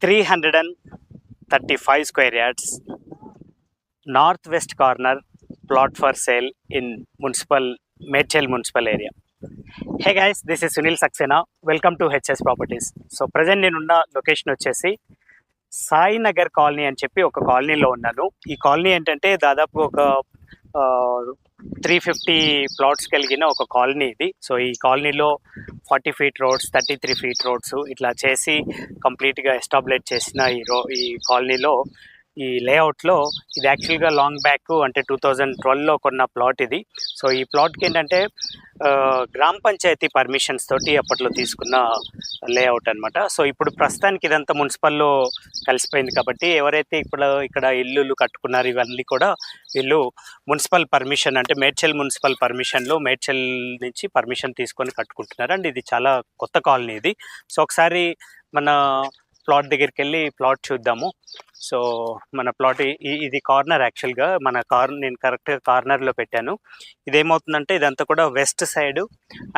335 square yards, northwest corner, plot for sale in Medchal municipal area. Hey guys, this is Sunil Saxena. Welcome to HS Properties. So present నేనున్న location వచ్చేసి Sai Nagar colony అని చెప్పి ఒక కాలనీలో ఉన్నాను. ఈ colony ఏంటంటే దాదాపు ఒక 350 ప్లాట్స్ కలిగిన ఒక కాలనీ ఇది. సో ఈ కాలనీలో 40 ఫీట్ రోడ్స్, 33 ఫీట్ రోడ్స్ ఇట్లా చేసి కంప్లీట్గా ఎస్టాబ్లిష్ చేసిన ఈ కాలనీలో ఈ లేఅవుట్లో ఇది యాక్చువల్గా లాంగ్ బ్యాక్ అంటే 2012లో కొన్న ప్లాట్ ఇది. సో ఈ ప్లాట్కి ఏంటంటే గ్రామ పంచాయతీ పర్మిషన్స్ తోటి అప్పట్లో తీసుకున్న లేఅవుట్ అనమాట. సో ఇప్పుడు ప్రస్తుతానికి ఇదంతా మున్సిపల్లో కలిసిపోయింది కాబట్టి ఎవరైతే ఇక్కడ ఇల్లులు కట్టుకున్నారు ఇవన్నీ కూడా వీళ్ళు మున్సిపల్ పర్మిషన్ అంటే మేడ్చల్ మున్సిపల్ పర్మిషన్లో మేడ్చల్ నుంచి పర్మిషన్ తీసుకొని కట్టుకుంటున్నారు. అండ్ ఇది చాలా కొత్త కాలనీ ఇది. సో ఒకసారి మన ప్లాట్ దగ్గరికి వెళ్ళి ప్లాట్ చూద్దాము. సో మన ప్లాట్ ఇది కార్నర్. యాక్చువల్గా నేను కరెక్ట్గా కార్నర్లో పెట్టాను. ఇదేమవుతుందంటే ఇదంతా కూడా west side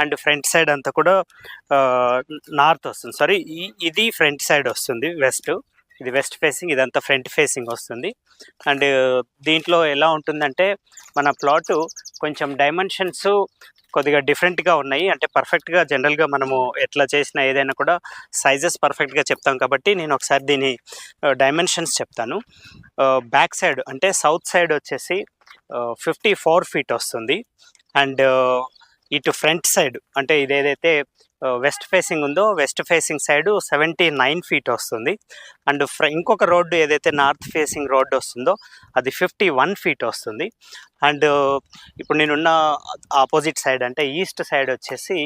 and front side అంతా కూడా నార్త్ వస్తుంది. సారీ, ఇది ఫ్రంట్ సైడ్ వస్తుంది వెస్ట్. ఇది వెస్ట్ ఫేసింగ్, ఇదంతా ఫ్రంట్ ఫేసింగ్ వస్తుంది. అండ్ దీంట్లో ఎలా ఉంటుందంటే మన ప్లాటు కొంచెం డైమెన్షన్స్ కొద్దిగా డిఫరెంట్గా ఉన్నాయి. అంటే పర్ఫెక్ట్గా జనరల్గా మనము ఎట్లా చేసినా ఏదైనా కూడా సైజెస్ పర్ఫెక్ట్గా చెప్తాం కాబట్టి నేను ఒకసారి దీని డైమెన్షన్స్ చెప్తాను. బ్యాక్ సైడ్ అంటే సౌత్ సైడ్ వచ్చేసి 54 ఫీట్ వస్తుంది. అండ్ ఇటు ఫ్రంట్ సైడ్ అంటే ఇదేదైతే వెస్ట్ ఫేసింగ్ ఉందో వెస్ట్ ఫేసింగ్ సైడ్ 79 ఫీట్ వస్తుంది. అండ్ ఇంకొక రోడ్డు ఏదైతే నార్త్ ఫేసింగ్ రోడ్డు వస్తుందో అది 51 ఫీట్ వస్తుంది. అండ్ ఇప్పుడు నేనున్న ఆపోజిట్ సైడ్ అంటే ఈస్ట్ సైడ్ వచ్చేసి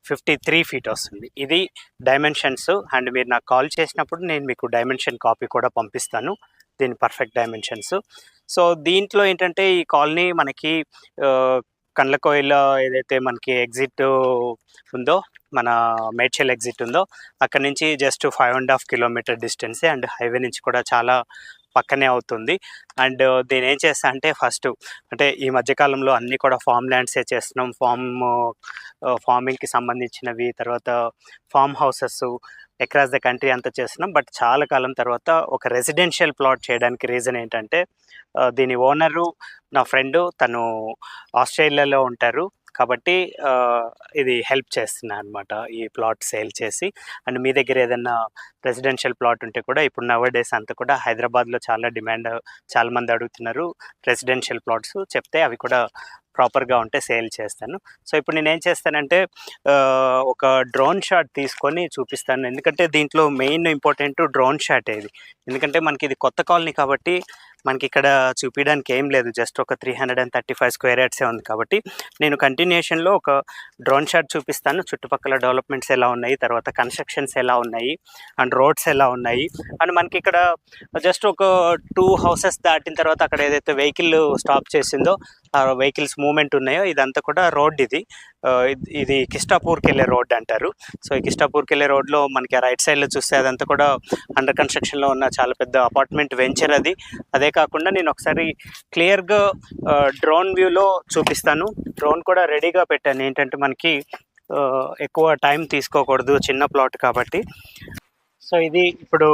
53 ఫీట్ వస్తుంది. ఇది డైమెన్షన్స్. అండ్ మీరు నాకు కాల్ చేసినప్పుడు నేను మీకు డైమెన్షన్ కాపీ కూడా పంపిస్తాను, దీని పర్ఫెక్ట్ డైమెన్షన్స్. సో దీంట్లో ఏంటంటే ఈ కాలనీ మనకి కండ్లకోయిల ఏదైతే మనకి ఎగ్జిట్ ఉందో, మన మేడ్చల్ ఎగ్జిట్ ఉందో అక్కడ నుంచి జస్ట్ 5.5 కిలోమీటర్ డిస్టెన్సే. అండ్ హైవే నుంచి కూడా చాలా పక్కనే అవుతుంది. అండ్ దీని ఏం చేస్తా అంటే ఫస్ట్ అంటే ఈ మధ్యకాలంలో అన్నీ కూడా ఫామ్ ల్యాండ్సే చేస్తున్నాం. ఫార్మింగ్కి సంబంధించినవి, తర్వాత form houses across the country అంతా చేస్తున్నాం. బట్ చాలా కాలం తర్వాత ఒక రెసిడెన్షియల్ ప్లాట్ చేయడానికి రీజన్ ఏంటంటే దీని ఓనరు నా ఫ్రెండు, తను ఆస్ట్రేలియాలో ఉంటారు కాబట్టి ఇది హెల్ప్ చేస్తున్నా అనమాట ఈ ప్లాట్ సేల్ చేసి. అండ్ మీ దగ్గర ఏదైనా రెసిడెన్షియల్ ప్లాట్ ఉంటే కూడా ఇప్పుడు నవడేస్ అంతా కూడా హైదరాబాద్లో చాలా డిమాండ్, చాలామంది అడుగుతున్నారు రెసిడెన్షియల్ ప్లాట్స్. చెప్తే అవి కూడా ప్రాపర్గా ఉంటే సేల్ చేస్తాను. సో ఇప్పుడు నేనేం చేస్తానంటే ఒక డ్రోన్ షాట్ తీసుకొని చూపిస్తాను. ఎందుకంటే దీంట్లో మెయిన్ ఇంపార్టెంట్ డ్రోన్ షాట్ ఇది. ఎందుకంటే మనకి ఇది కొత్త కాలనీ కాబట్టి మనకి ఇక్కడ చూపించడానికి ఏం లేదు, జస్ట్ ఒక 335 స్క్వేర్ యార్డ్సే ఉంది కాబట్టి నేను కంటిన్యూషన్లో ఒక డ్రోన్ షాట్ చూపిస్తాను. చుట్టుపక్కల డెవలప్మెంట్స్ ఎలా ఉన్నాయి, తర్వాత కన్స్ట్రక్షన్స్ ఎలా ఉన్నాయి, అండ్ రోడ్స్ ఎలా ఉన్నాయి. అండ్ మనకి ఇక్కడ జస్ట్ ఒక 2 హౌసెస్ దాటిన తర్వాత అక్కడ ఏదైతే వెహికల్ స్టాప్ చేసిందో ఆ వెహికల్స్ మూమెంట్ ఉన్నాయో ఇదంతా కూడా రోడ్. ఇది కిష్టాపూర్కి వెళ్ళే రోడ్ అంటారు. సో ఈ కిష్టాపూర్కి వెళ్ళే రోడ్లో మనకి రైట్ సైడ్లో చూస్తే అదంతా కూడా అండర్ కన్స్ట్రక్షన్లో ఉన్న చాలా పెద్ద అపార్ట్మెంట్ వెంచర్ అది. అదే కాకుండా నేను ఒకసారి క్లియర్గా డ్రోన్ వ్యూలో చూపిస్తాను. డ్రోన్ కూడా రెడీగా పెట్టాను, ఏంటంటే మనకి ఎక్కువ టైం తీసుకోకూడదు, చిన్న ప్లాట్ కాబట్టి. సో ఇది ఇప్పుడు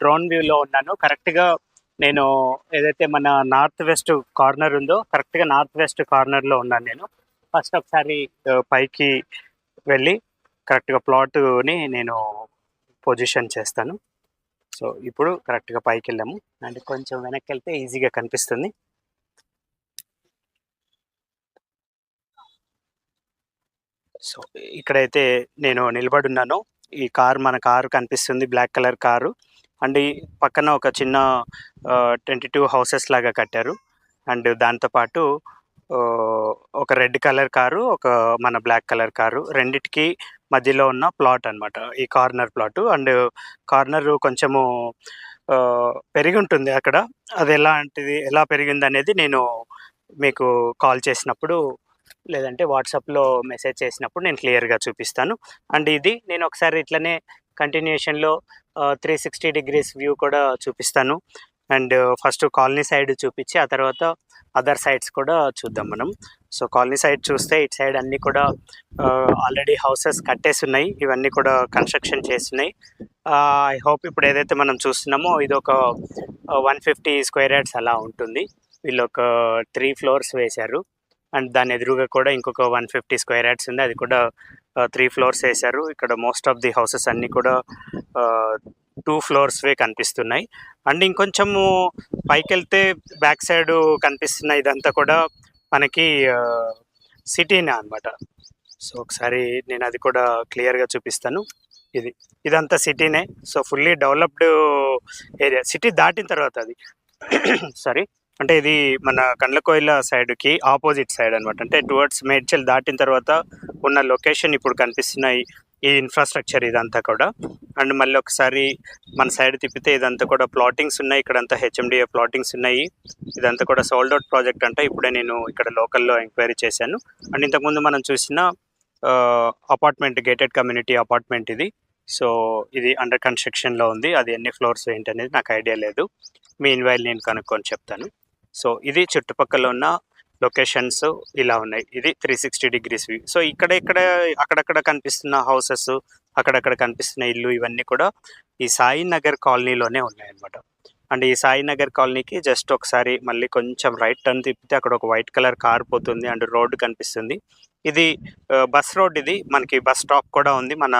డ్రోన్ వ్యూలో ఉన్నాను. కరెక్ట్గా నేను ఏదైతే మన నార్త్ వెస్ట్ కార్నర్ ఉందో కరెక్ట్గా నార్త్ వెస్ట్ కార్నర్లో ఉన్నాను నేను. ఫస్ట్ ఒకసారి పైకి వెళ్ళి కరెక్ట్గా ప్లాట్ని నేను పొజిషన్ చేస్తాను. సో ఇప్పుడు కరెక్ట్గా పైకి వెళ్ళాము అండ్ కొంచెం వెనక్కి వెళ్తే ఈజీగా కనిపిస్తుంది. సో ఇక్కడైతే నేను నిలబడి ఉన్నాను. ఈ మన కారు కనిపిస్తుంది, బ్లాక్ కలర్ కారు. అండ్ ఈ పక్కన ఒక చిన్న 22 హౌసెస్ లాగా కట్టారు. అండ్ దాంతోపాటు ఒక రెడ్ కలర్ కారు, ఒక మన బ్లాక్ కలర్ కారు, రెండిటికి మధ్యలో ఉన్న ప్లాట్ అనమాట ఈ కార్నర్ ప్లాటు. అండ్ కార్నర్ కొంచెము పెరిగి ఉంటుంది అక్కడ. అది ఎలా పెరిగింది అనేది నేను మీకు కాల్ చేసినప్పుడు లేదంటే వాట్సాప్లో మెసేజ్ చేసినప్పుడు నేను క్లియర్గా చూపిస్తాను. అండ్ ఇది నేను ఒకసారి ఇట్లనే కంటిన్యూషన్లో 360 డిగ్రీస్ వ్యూ కూడా చూపిస్తాను. అండ్ ఫస్ట్ కాలనీ సైడ్ చూపించి ఆ తర్వాత అదర్ సైడ్స్ కూడా చూద్దాం మనం. సో కాలనీ సైడ్ చూస్తే ఇటు సైడ్ అన్నీ కూడా ఆల్రెడీ హౌసెస్ కట్టేసి ఉన్నాయి, ఇవన్నీ కూడా కన్స్ట్రక్షన్ చేస్తున్నాయి. ఐ హోప్ ఇప్పుడు ఏదైతే మనం చూస్తున్నామో ఇది ఒక 150 స్క్వేర్ యార్డ్స్ అలా ఉంటుంది. వీళ్ళు ఒక 3 ఫ్లోర్స్ వేశారు అండ్ దాని ఎదురుగా కూడా ఇంకొక 150 స్క్వేర్ యార్డ్స్ ఉంది, అది కూడా 3 ఫ్లోర్స్ వేశారు. ఇక్కడ మోస్ట్ ఆఫ్ ది హౌసెస్ అన్నీ కూడా 2 ఫ్లోర్స్వే కనిపిస్తున్నాయి. అండ్ ఇంకొంచెము పైకి వెళ్తే బ్యాక్ సైడ్ కనిపిస్తున్న ఇదంతా కూడా మనకి సిటీనే అనమాట. సో ఒకసారి నేను అది కూడా క్లియర్గా చూపిస్తాను. ఇదంతా సిటీనే. So fully developed area. City దాటిన తర్వాత అది సారీ అంటే ఇది మన కండ్లకోయిల సైడ్కి ఆపోజిట్ సైడ్ అనమాట. అంటే టువర్డ్స్ మేడ్చల్ దాటిన తర్వాత ఉన్న లొకేషన్ ఇప్పుడు కనిపిస్తున్నాయి ఈ ఇన్ఫ్రాస్ట్రక్చర్ ఇదంతా కూడా. అండ్ మళ్ళీ ఒకసారి మన సైడ్ తిప్పితే ఇదంతా కూడా ప్లాటింగ్స్ ఉన్నాయి, ఇక్కడంతా హెచ్ఎండిఏ ప్లాటింగ్స్ ఉన్నాయి. ఇదంతా కూడా సోల్డ్ అవుట్ ప్రాజెక్ట్ అంటే ఇప్పుడే నేను ఇక్కడ లోకల్లో ఎంక్వైరీ చేశాను. అండ్ ఇంతకుముందు మనం చూసిన అపార్ట్మెంట్, గేటెడ్ కమ్యూనిటీ అపార్ట్మెంట్ ఇది. సో ఇది అండర్ కన్స్ట్రక్షన్లో ఉంది, అది ఎన్ని ఫ్లోర్స్ ఏంటి అనేది నాకు ఐడియా లేదు, మీ ఇన్వైల్ నేను కనుక్కొని చెప్తాను. సో ఇది చుట్టుపక్కల ఉన్న లొకేషన్స్ ఇలా ఉన్నాయి. ఇది 360 డిగ్రీస్ వ్యూ. సో ఇక్కడ అక్కడక్కడ కనిపిస్తున్న హౌసెస్, అక్కడక్కడ కనిపిస్తున్న ఇల్లు ఇవన్నీ కూడా ఈ సాయినగర్ కాలనీలోనే ఉన్నాయన్నమాట. అండ్ ఈ సాయినగర్ కాలనీకి జస్ట్ ఒకసారి మళ్ళీ కొంచెం రైట్ టర్న్ తిప్పితే అక్కడ ఒక వైట్ కలర్ కార్ పోతుంది అండ్ రోడ్డు కనిపిస్తుంది. ఇది బస్ రోడ్, ఇది మనకి బస్ స్టాప్ కూడా ఉంది మన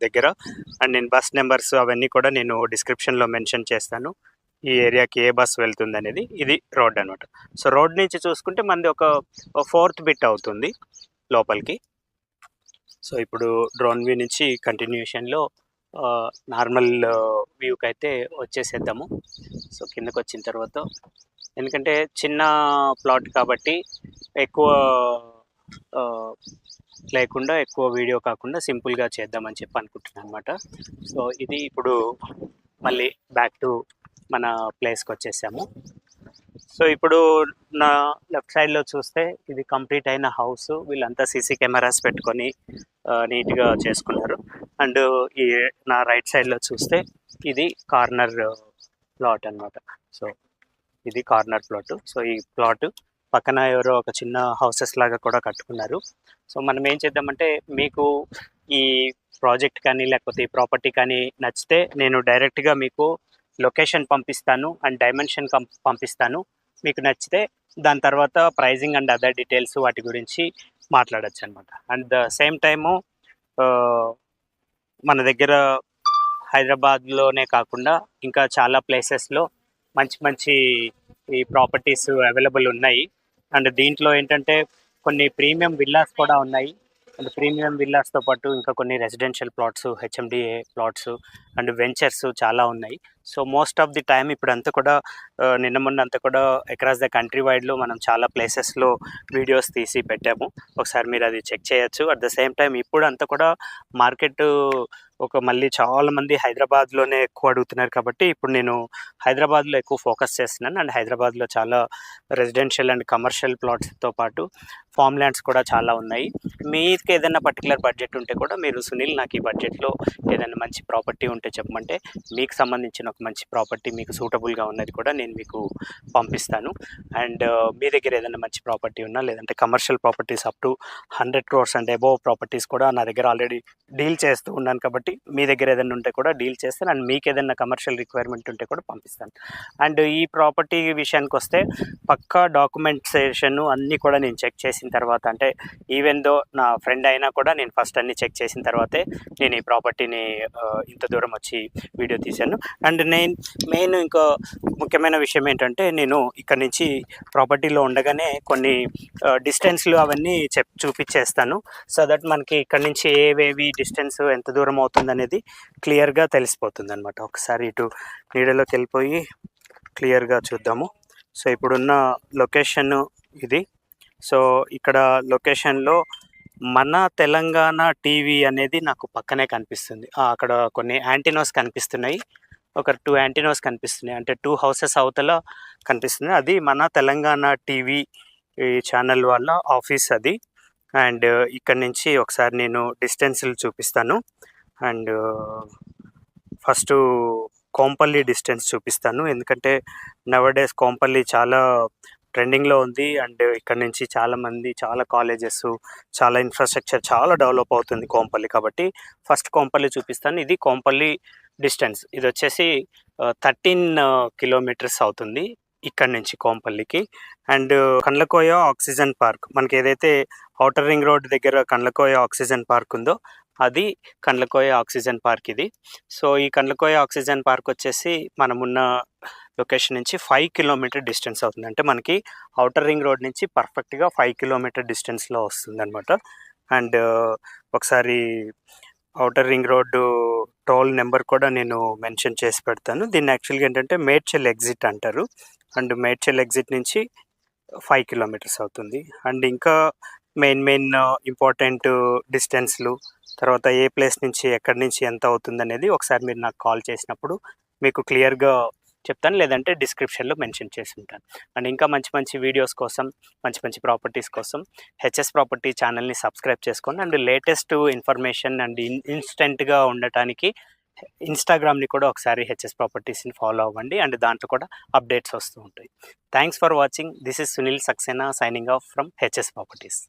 దగ్గర. అండ్ నేను బస్ నెంబర్స్ అవన్నీ కూడా నేను డిస్క్రిప్షన్లో మెన్షన్ చేస్తాను, ఈ ఏరియాకి ఏ బస్ వెళ్తుంది అనేది. ఇది రోడ్ అనమాట. సో రోడ్ నుంచి చూసుకుంటే మనది ఒక 4th బిట్ అవుతుంది లోపలికి. సో ఇప్పుడు డ్రోన్ వ్యూ నుంచి కంటిన్యూషన్లో నార్మల్ వ్యూకి అయితే వచ్చేసేద్దాము. సో కిందకు వచ్చిన తర్వాత, ఎందుకంటే చిన్న ప్లాట్ కాబట్టి ఎక్కువ లేకుండా ఎక్కువ వీడియో కాకుండా సింపుల్గా చేద్దామని చెప్పి అనుకుంటున్నాను అనమాట. సో ఇది ఇప్పుడు మళ్ళీ బ్యాక్ టు మన ప్లేస్కి వచ్చేసాము. సో ఇప్పుడు నా లెఫ్ట్ సైడ్లో చూస్తే ఇది కంప్లీట్ అయిన హౌస్. వీళ్ళంతా సీసీ కెమెరాస్ పెట్టుకొని నీట్గా చేసుకున్నారు. అండ్ ఈ నా రైట్ సైడ్లో చూస్తే ఇది కార్నర్ ప్లాట్ అనమాట. సో ఇది కార్నర్ ప్లాట్. సో ఈ ప్లాట్ పక్కన ఎవరో ఒక చిన్న హౌసెస్ లాగా కూడా కట్టుకున్నారు. సో మనం ఏం చేద్దామంటే, మీకు ఈ ప్రాజెక్ట్ కానీ లేకపోతే ఈ ప్రాపర్టీ కానీ నచ్చితే నేను డైరెక్ట్గా మీకు లొకేషన్ పంపిస్తాను అండ్ డైమెన్షన్ పంపిస్తాను. మీకు నచ్చితే దాని తర్వాత ప్రైజింగ్ అండ్ అదర్ డీటెయిల్స్ వాటి గురించి మాట్లాడచ్చు అనమాట. అండ్ ద సేమ్ టైము మన దగ్గర హైదరాబాద్లోనే కాకుండా ఇంకా చాలా ప్లేసెస్లో మంచి మంచి ఈ ప్రాపర్టీస్ అవైలబుల్ ఉన్నాయి. అండ్ దీంట్లో ఏంటంటే కొన్ని ప్రీమియం విల్లాస్ కూడా ఉన్నాయి. అండ్ ప్రీమియం విల్లాస్తో పాటు ఇంకా కొన్ని residential plots, HMDA plots and ventures చాలా ఉన్నాయి. So most of the time ఇప్పుడంతా కూడా నిన్న మొన్న అంతా కూడా అక్రాస్ ద కంట్రీ వైడ్లో మనం చాలా ప్లేసెస్లో వీడియోస్ తీసి పెట్టాము, ఒకసారి మీరు అది చెక్ చేయొచ్చు. అట్ ద సేమ్ టైం ఇప్పుడు అంతా కూడా మార్కెట్ మళ్ళీ చాలామంది హైదరాబాద్లోనే ఎక్కువ అడుగుతున్నారు కాబట్టి ఇప్పుడు నేను హైదరాబాద్లో ఎక్కువ ఫోకస్ చేస్తున్నాను. అండ్ హైదరాబాద్లో చాలా రెసిడెన్షియల్ అండ్ కమర్షియల్ ప్లాట్స్తో పాటు ఫామ్ ల్యాండ్స్ కూడా చాలా ఉన్నాయి. మీకు ఏదైనా పర్టికులర్ బడ్జెట్ ఉంటే కూడా మీరు సునీల్ నాకు ఈ బడ్జెట్లో ఏదైనా మంచి ప్రాపర్టీ ఉంటే చెప్పమంటే మీకు సంబంధించిన ఒక మంచి ప్రాపర్టీ మీకు సూటబుల్గా ఉన్నది కూడా నేను మీకు పంపిస్తాను. అండ్ మీ దగ్గర ఏదైనా మంచి ప్రాపర్టీ ఉన్నా లేదంటే commercial properties up to 100 crores and above properties కూడా నా దగ్గర ఆల్రెడీ డీల్ చేస్తూ ఉన్నాను కాబట్టి మీ దగ్గర ఏదైనా ఉంటే కూడా డీల్ చేస్తాను. అండ్ మీకు ఏదైనా కమర్షియల్ రిక్వైర్మెంట్ ఉంటే కూడా పంపిస్తాను. అండ్ ఈ ప్రాపర్టీ విషయానికి వస్తే పక్కా డాక్యుమెంటేషన్ అన్నీ కూడా నేను చెక్ చేసిన తర్వాత, అంటే ఈవెన్ దో నా ఫ్రెండ్ అయినా కూడా నేను ఫస్ట్ అన్నీ చెక్ చేసిన తర్వాతే నేను ఈ ప్రాపర్టీని ఇంత దూరం వచ్చి వీడియో తీశాను. అండ్ మెయిన్ ఇంకో ముఖ్యమైన విషయం ఏంటంటే, నేను ఇక్కడ నుంచి ప్రాపర్టీలో ఉండగానే కొన్ని డిస్టెన్స్లు అవన్నీ చూపించేస్తాను. సో దట్ మనకి ఇక్కడ నుంచి ఏవేవి డిస్టెన్స్ ఎంత దూరం అవుతుంది అనేది క్లియర్గా తెలిసిపోతుంది అనమాట. ఒకసారి ఇటు నీడలోకి వెళ్ళిపోయి క్లియర్గా చూద్దాము. సో ఇప్పుడున్న లొకేషన్ ఇది. సో ఇక్కడ లొకేషన్లో మన తెలంగాణ టీవీ అనేది నాకు పక్కనే కనిపిస్తుంది. అక్కడ కొన్ని యాంటీనోస్ కనిపిస్తున్నాయి, ఒక 2 యాంటీనోస్ కనిపిస్తున్నాయి, అంటే 2 హౌసెస్ అవతల కనిపిస్తుంది. అది మన తెలంగాణ టీవీ ఛానల్ వాళ్ళ ఆఫీస్ అది. అండ్ ఇక్కడ నుంచి ఒకసారి నేను డిస్టెన్స్లు చూపిస్తాను. అండ్ ఫస్ట్ కోంపల్లి డిస్టెన్స్ చూపిస్తాను. ఎందుకంటే నవడేస్ కోంపల్లి చాలా ట్రెండింగ్లో ఉంది. అండ్ ఇక్కడ నుంచి చాలామంది చాలా కాలేజెస్, చాలా ఇన్ఫ్రాస్ట్రక్చర్ చాలా డెవలప్ అవుతుంది కోంపల్లి. కాబట్టి ఫస్ట్ కోంపల్లి చూపిస్తాను. ఇది కోంపల్లి డిస్టెన్స్. ఇది వచ్చేసి 13 కిలోమీటర్స్ అవుతుంది ఇక్కడ నుంచి కోంపల్లికి. అండ్ కండ్లకోయ ఆక్సిజన్ పార్క్, మనకి ఏదైతే ఔటర్ రింగ్ రోడ్ దగ్గర కండ్లకోయ ఆక్సిజన్ పార్క్ ఉందో అది కండ్లకోయ ఆక్సిజన్ పార్క్ ఇది. సో ఈ కండ్లకోయ ఆక్సిజన్ పార్క్ వచ్చేసి మనమున్న లొకేషన్ నుంచి 5 కిలోమీటర్ డిస్టెన్స్ అవుతుంది. అంటే మనకి ఔటర్ రింగ్ రోడ్ నుంచి పర్ఫెక్ట్గా 5 కిలోమీటర్ డిస్టెన్స్లో వస్తుంది అనమాట. అండ్ ఒకసారి outer ring road toll number కూడా నేను మెన్షన్ చేసి పెడతాను. దీన్ని యాక్చువల్గా ఏంటంటే మేడ్చల్ ఎగ్జిట్ అంటారు. అండ్ మేడ్చల్ ఎగ్జిట్ నుంచి 5 కిలోమీటర్స్ అవుతుంది. అండ్ ఇంకా మెయిన్ ఇంపార్టెంట్ డిస్టెన్స్లు, తర్వాత ఏ ప్లేస్ నుంచి ఎక్కడి నుంచి ఎంత అవుతుంది అనేది ఒకసారి మీరు నాకు కాల్ చేసినప్పుడు మీకు క్లియర్గా చెప్తాను, లేదంటే డిస్క్రిప్షన్లో మెన్షన్ చేసి ఉంటాను. అండ్ ఇంకా మంచి వీడియోస్ కోసం, మంచి ప్రాపర్టీస్ కోసం హెచ్ఎస్ ప్రాపర్టీ ఛానల్ని సబ్స్క్రైబ్ చేసుకోండి. అండ్ లేటెస్ట్ ఇన్ఫర్మేషన్ అండ్ ఇన్స్టెంట్గా ఉండటానికి ఇన్స్టాగ్రామ్ని కూడా ఒకసారి హెచ్ఎస్ ప్రాపర్టీస్ని ఫాలో అవ్వండి. అండ్ దాంట్లో కూడా అప్డేట్స్ వస్తూ ఉంటాయి. Thanks for watching. This is Sunil Saxena signing off from HS properties.